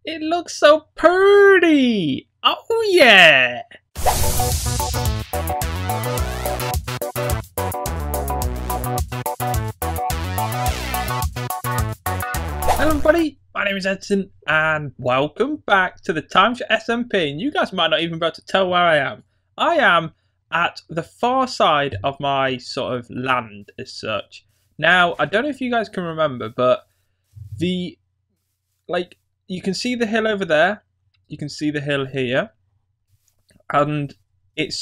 It looks so pretty! Oh yeah! Hello everybody, my name is Edson and welcome back to the TimeShot SMP. And you guys might not even be able to tell where I am. I am at the far side of my sort of land as such. Now, I don't know if you guys can remember, but you can see the hill over there, you can see the hill here, and it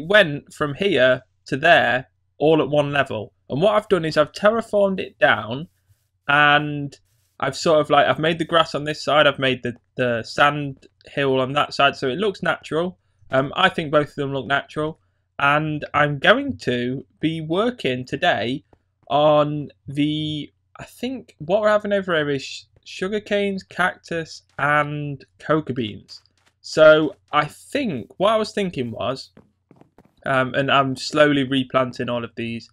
went from here to there all at one level. And what I've done is I've terraformed it down, and I've made the grass on this side, I've made the sand hill on that side, so it looks natural. I think both of them look natural, and I'm going to be working today on I think what we're having over here is sugarcanes, cactus, and cocoa beans. So I think what I was thinking was, and I'm slowly replanting all of these.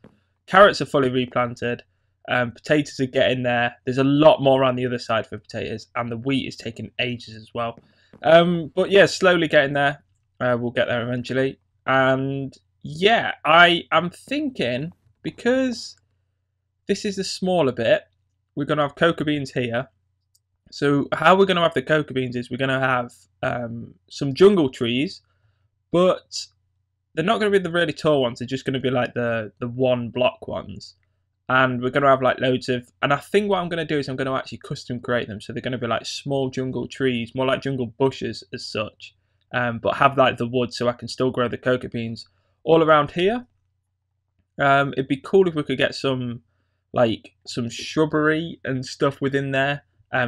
Carrots are fully replanted. Potatoes are getting there. There's a lot more on the other side for potatoes, and the wheat is taking ages as well. But yeah, slowly getting there. We'll get there eventually. And yeah, I am thinking, because this is the smaller bit, we're going to have cocoa beans here. So how we're going to have the cocoa beans is we're going to have some jungle trees, but they're not going to be the really tall ones. They're just going to be like the one block ones. And we're going to have like loads of, and I think what I'm going to do is I'm going to actually custom create them. So they're going to be like small jungle trees, more like jungle bushes as such, but have like the wood so I can still grow the cocoa beans all around here. It'd be cool if we could get some shrubbery and stuff within there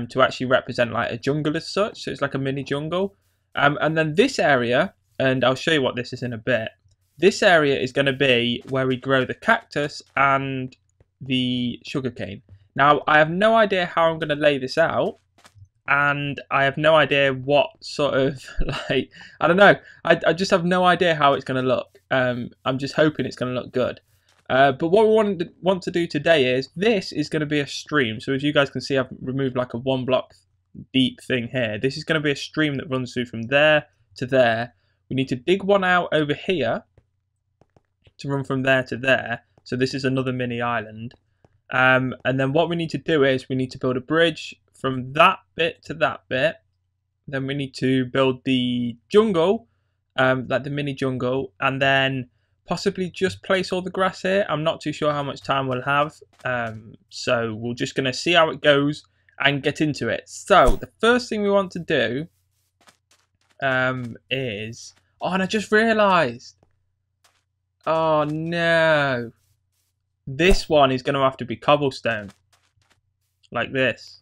to actually represent like a jungle as such. So it's like a mini jungle. And then this area, and I'll show you what this is in a bit. This area is going to be where we grow the cactus and the sugarcane. Now, I have no idea how I'm going to lay this out, and I have no idea what sort of I don't know. I just have no idea how it's going to look. I'm just hoping it's going to look good. But what we want to do today is, this is going to be a stream. So as you guys can see, I've removed like a 1 block deep thing here. This is going to be a stream that runs through from there to there. We need to dig one out over here to run from there to there. So this is another mini island. And then what we need to do is we need to build a bridge from that bit to that bit. Then we need to build the jungle, like the mini jungle, and then possibly just place all the grass here. I'm not too sure how much time we'll have. So we're just going to see how it goes and get into it. So the first thing we want to do is... Oh, and I just realised. Oh, no. This one is going to have to be cobblestone. Like this.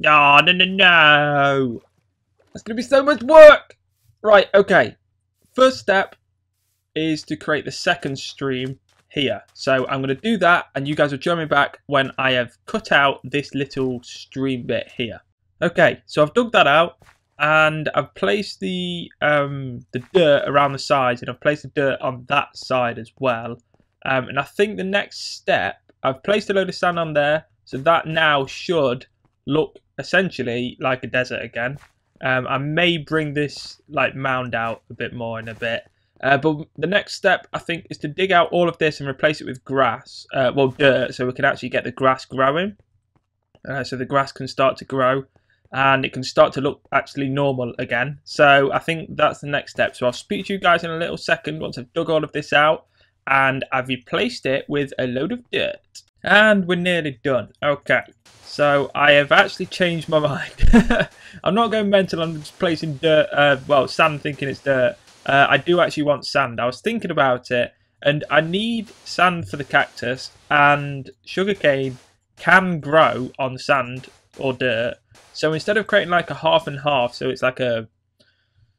Oh, no, no, no. That's going to be so much work. Right, okay. First step is to create the second stream here. So I'm going to do that, and you guys will join me back when I have cut out this little stream bit here. Okay, so I've dug that out, and I've placed the dirt around the sides, and I've placed the dirt on that side as well. And I think the next step, I've placed a load of sand on there, so that now should look essentially like a desert again. I may bring this like mound out a bit more in a bit. But the next step, I think, is to dig out all of this and replace it with grass. Well, dirt, so we can actually get the grass growing. So the grass can start to grow, and it can start to look actually normal again. So I think that's the next step. So I'll speak to you guys in a little second once I've dug all of this out, and I've replaced it with a load of dirt. And we're nearly done. Okay, so I have actually changed my mind. I'm not going mental, I'm just placing dirt, well, sand, thinking it's dirt. I do actually want sand. I was thinking about it, and I need sand for the cactus, and sugarcane can grow on sand or dirt. So instead of creating like a half and half, so it's like a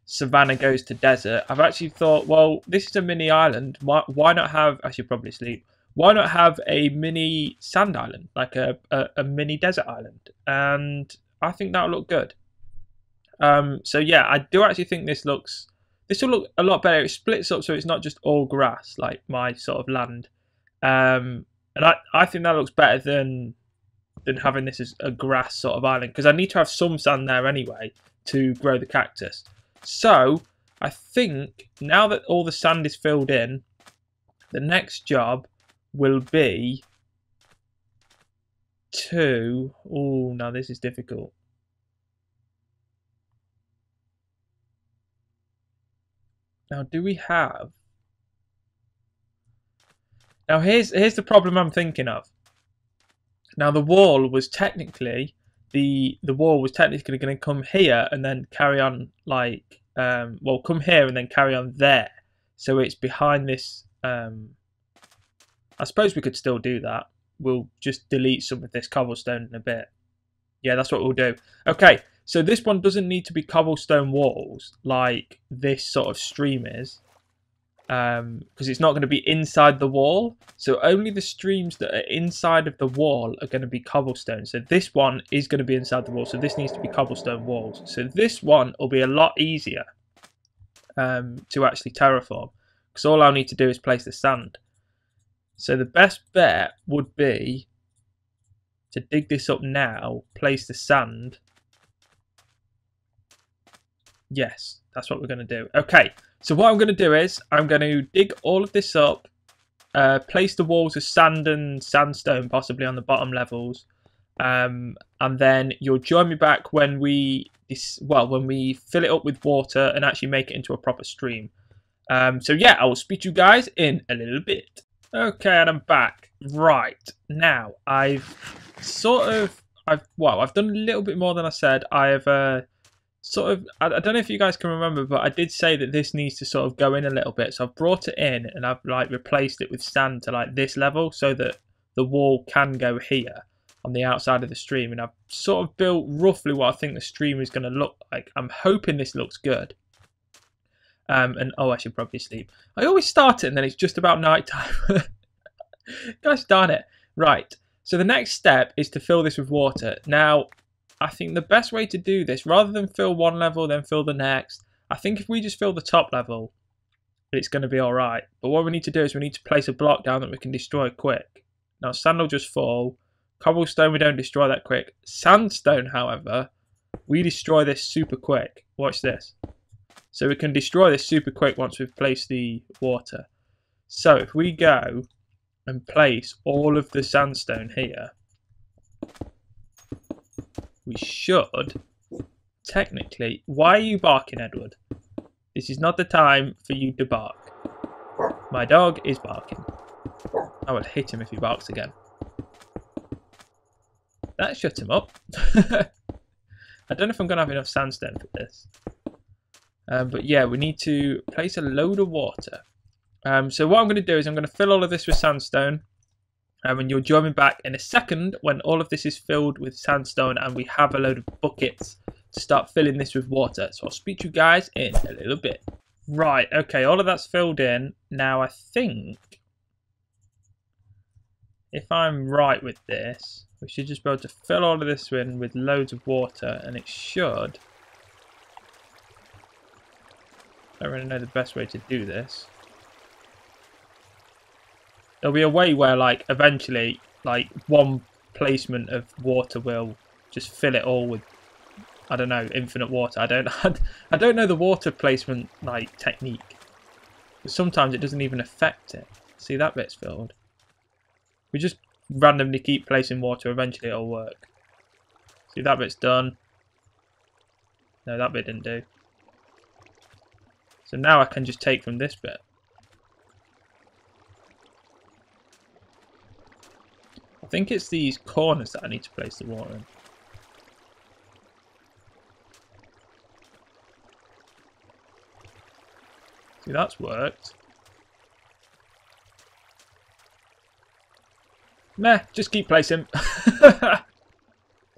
savannah goes to desert, I've actually thought, well, this is a mini island. Why not have, I should probably sleep, why not have a mini sand island, like a mini desert island? And I think that'll look good. So yeah, I do actually think this will look a lot better. It splits up so it's not just all grass like my sort of land. And I think that looks better than than having this as a grass sort of island, because I need to have some sand there anyway to grow the cactus. So I think now that all the sand is filled in, the next job will be to... Oh, now this is difficult. Now, do we have... Now, here's the problem I'm thinking of. Now, the wall was technically... The wall was technically going to come here and then carry on like... well, come here and then carry on there. So it's behind this... I suppose we could still do that. We'll just delete some of this cobblestone in a bit. Yeah, that's what we'll do. Okay, so this one doesn't need to be cobblestone walls like this sort of stream is. Because it's not going to be inside the wall. So only the streams that are inside of the wall are going to be cobblestone. So this one is going to be inside the wall. So this needs to be cobblestone walls. So this one will be a lot easier to actually terraform. Because all I'll need to do is place the sand. So the best bet would be to dig this up now, place the sand. Yes, that's what we're going to do. Okay, so what I'm going to do is I'm going to dig all of this up, place the walls of sand and sandstone possibly on the bottom levels, and then you'll join me back when we fill it up with water and actually make it into a proper stream. So yeah, I will speak to you guys in a little bit. Okay, and I'm back. Right, now I've done a little bit more than I said. I have I don't know if you guys can remember, but I did say that this needs to sort of go in a little bit. So I've brought it in and I've like replaced it with sand to like this level so that the wall can go here on the outside of the stream. And I've sort of built roughly what I think the stream is going to look like. I'm hoping this looks good. And oh, I should probably sleep. I always start it and then it's just about night time. Gosh darn it. Right. So the next step is to fill this with water. Now, I think the best way to do this, rather than fill one level, then fill the next, I think if we just fill the top level, it's going to be all right. But what we need to do is we need to place a block down that we can destroy quick. Now, sand will just fall. Cobblestone, we don't destroy that quick. Sandstone, however, we destroy this super quick. Watch this. So we can destroy this super quick once we've placed the water. So if we go and place all of the sandstone here, we should technically... Why are you barking, Edward? This is not the time for you to bark. My dog is barking. I would hit him if he barks again. That shuts him up. I don't know if I'm going to have enough sandstone for this. But yeah, we need to place a load of water. So what I'm going to do is I'm going to fill all of this with sandstone. And you'll join me back in a second when all of this is filled with sandstone and we have a load of buckets to start filling this with water. So I'll speak to you guys in a little bit. Right, okay, all of that's filled in. Now I think, if I'm right with this, we should just be able to fill all of this in with loads of water and it should... I don't really know the best way to do this. There'll be a way where, like, eventually, like, one placement of water will just fill it all with, I don't know, infinite water. I don't know the water placement, like, technique. But sometimes it doesn't even affect it. See, that bit's filled. We just randomly keep placing water, eventually it'll work. See, that bit's done. No, that bit didn't do. So now I can just take from this bit. I think it's these corners that I need to place the water in. See, that's worked. Meh, just keep placing.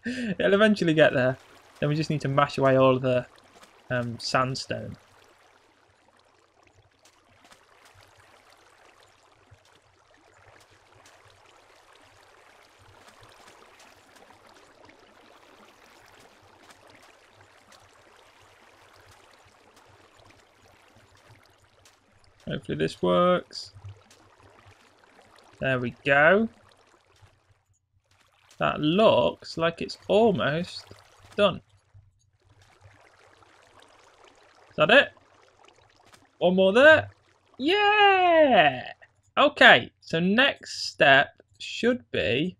It'll eventually get there. Then we just need to mash away all of the sandstone. Hopefully this works. There we go. That looks like it's almost done. Is that it? One more there. Yeah! Okay, so next step should be...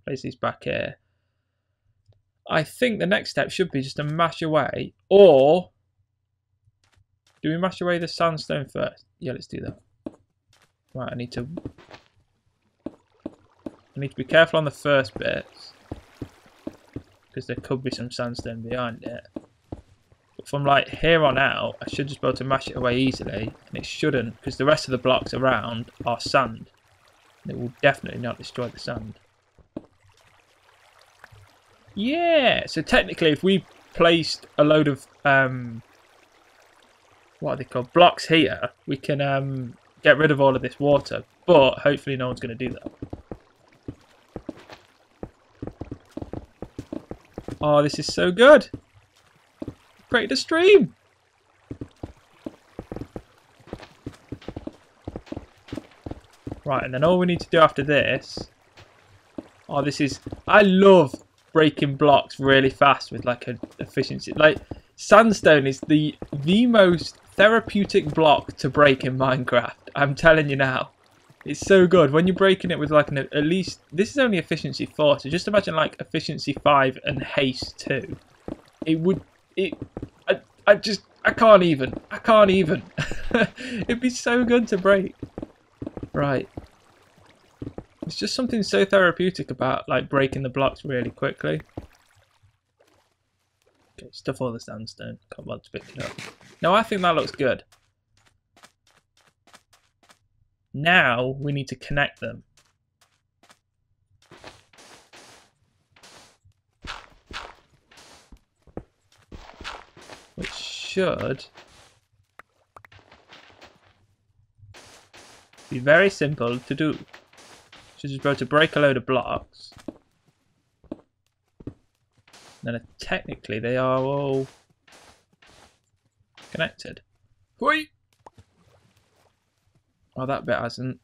Place these back here. I think the next step should be just to mash away, or... Do we mash away the sandstone first? Yeah, let's do that. Right, I need to be careful on the first bits, because there could be some sandstone behind it. But from like here on out, I should just be able to mash it away easily, and it shouldn't, because the rest of the blocks around are sand. And it will definitely not destroy the sand. Yeah, so technically if we placed a load of, what are they called, blocks here, we can get rid of all of this water, but hopefully no one's going to do that. Oh, this is so good. Create a stream. Right, and then all we need to do after this... Oh, this is... I love breaking blocks really fast with like an efficiency. Like, sandstone is the most therapeutic block to break in Minecraft. I'm telling you now. It's so good. When you're breaking it with like at least... This is only efficiency 4, so just imagine like efficiency 5 and haste 2. It would... I can't even. It'd be so good to break. Right. It's just something so therapeutic about like breaking the blocks really quickly. Okay, stuff all the sandstone. Can't bother to pick it up. No, I think that looks good. Now we need to connect them. Which should be very simple to do. Should just be able to break a load of blocks. Then technically they are all connected. Whee! Oh, that bit hasn't.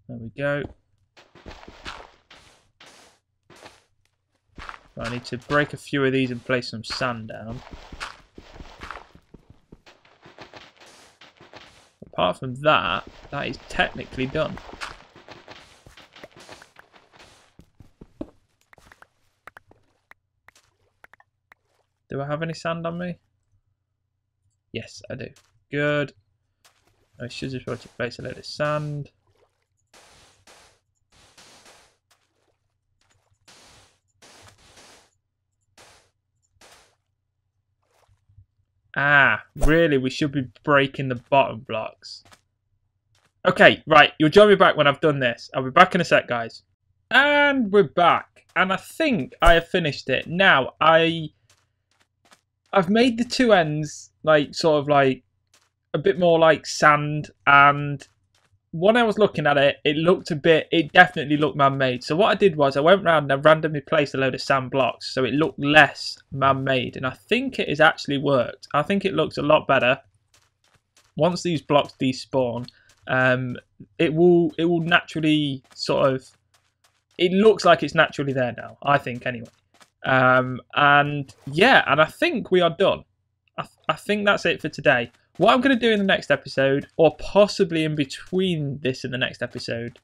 There we go. I need to break a few of these and place some sand down. Apart from that, that is technically done. Do I have any sand on me? Yes, I do. Good. I should just be able to place a load of sand. Ah, really? We should be breaking the bottom blocks. Okay, right. You'll join me back when I've done this. I'll be back in a sec, guys. And we're back. And I think I have finished it. Now, I've made the two ends, like, sort of like, a bit more like sand, and when I was looking at it, it definitely looked man-made. So what I did was I went round and I randomly placed a load of sand blocks so it looked less man-made, and I think it has actually worked. I think it looks a lot better. Once these blocks despawn, it will naturally sort of, it looks like it's naturally there now, I think anyway. And yeah, and I think we are done. I think that's it for today. What I'm going to do in the next episode, or possibly in between this and the next episode,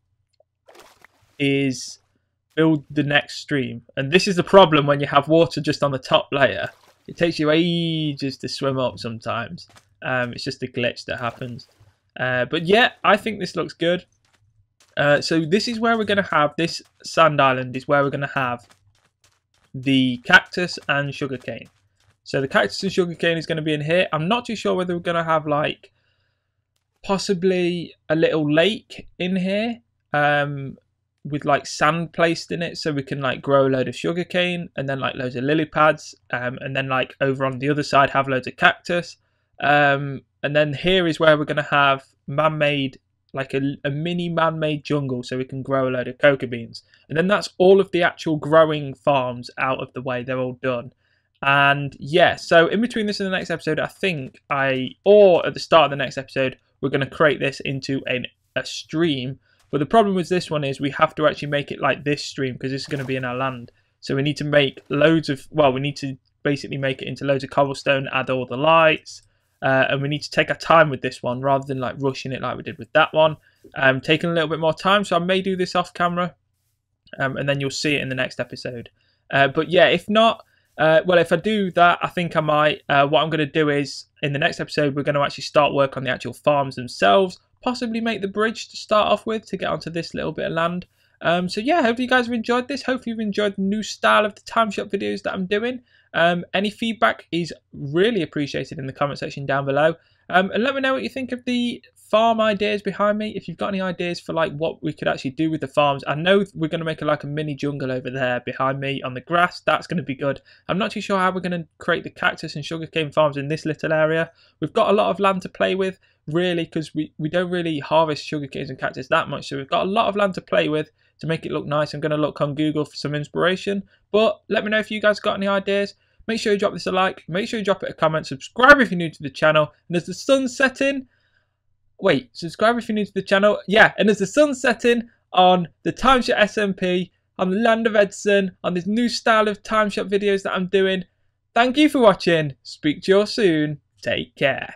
is build the next stream. And this is the problem when you have water just on the top layer. It takes you ages to swim up sometimes. It's just a glitch that happens. But yeah, I think this looks good. So this is where we're going to have, this sand island is where we're going to have the cactus and sugarcane. So the cactus and sugarcane is going to be in here. I'm not too sure whether we're going to have like possibly a little lake in here with like sand placed in it, so we can like grow a load of sugarcane and then like loads of lily pads, and then like over on the other side have loads of cactus, and then here is where we're going to have man-made, like a mini man-made jungle, so we can grow a load of cocoa beans. And then that's all of the actual growing farms out of the way. They're all done. And yeah, so in between this and the next episode, I think or at the start of the next episode, we're going to create this into a stream. But the problem with this one is we have to actually make it like this stream, because this is going to be in our land. So we need to make loads of, well, we need to basically make it into loads of cobblestone, add all the lights, and we need to take our time with this one rather than like rushing it like we did with that one. Taking a little bit more time, so I may do this off camera, and then you'll see it in the next episode. But yeah, if not, well, if I do that, I think I might. What I'm going to do is, in the next episode, we're going to actually start work on the actual farms themselves, possibly make the bridge to start off with to get onto this little bit of land. So yeah, hope you guys have enjoyed this. Hopefully you've enjoyed the new style of the TimeShot videos that I'm doing. Any feedback is really appreciated in the comment section down below. And let me know what you think of the farm ideas behind me. If you've got any ideas for like what we could actually do with the farms. I know we're going to make like a mini jungle over there behind me on the grass. That's going to be good. I'm not too sure how we're going to create the cactus and sugarcane farms in this little area. We've got a lot of land to play with, really, because we don't really harvest sugarcanes and cactus that much. So we've got a lot of land to play with to make it look nice. I'm going to look on Google for some inspiration. But let me know if you guys got any ideas. Make sure you drop this a like. Make sure you drop it a comment. Subscribe if you're new to the channel. And as the sun's setting... Wait, subscribe if you're new to the channel. Yeah, and as the sun's setting on the TimeShot SMP, on the land of Edson, on this new style of TimeShot videos that I'm doing. Thank you for watching. Speak to you all soon. Take care.